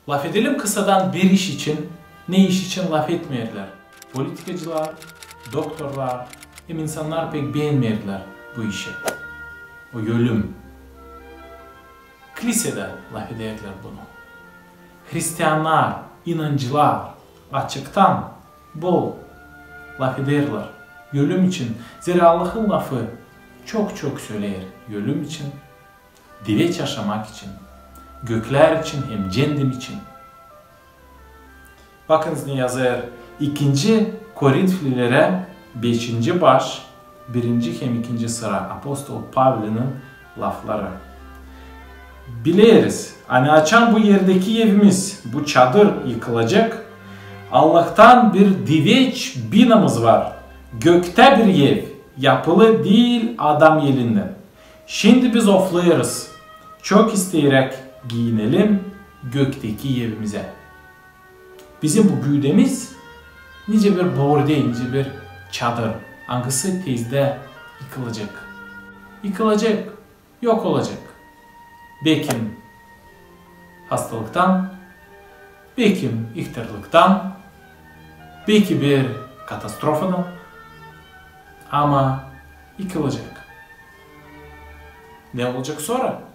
Laf edelim kısadan bir iş için, ne iş için laf etmeyirler. Politikacılar, doktorlar, insanlar pek beğenmeyirler bu işi. O ölüm. Kilisede laf ederler bunu. Hristiyanlar, inancılar açıktan bol laf ederler. Ölüm için. Zira Allah'ın lafı çok söyler. Ölüm için, dileç yaşamak için, gökler için hem cennet için. Bakınız ne yazar 2. Korintlilere 5. baş 1. hem 2. sıra Apostol Pavl'ın lafları. Biliriz, hani açan bu yerdeki evimiz, bu çadır yıkılacak. Allah'tan bir diveç binamız var. Gökte bir ev, yapılı değil adam elinden. Şimdi biz oflayırız. Çok isteyerek giyinelim gökteki evimize. Bizim bu güdemiz nice bir borde, nice bir çadır. Hangisi tezde yıkılacak. Yıkılacak, yok olacak. Belki hastalıktan, belki ihtiyarlıktan, belki bir katastrofadan ama yıkılacak. Ne olacak sonra?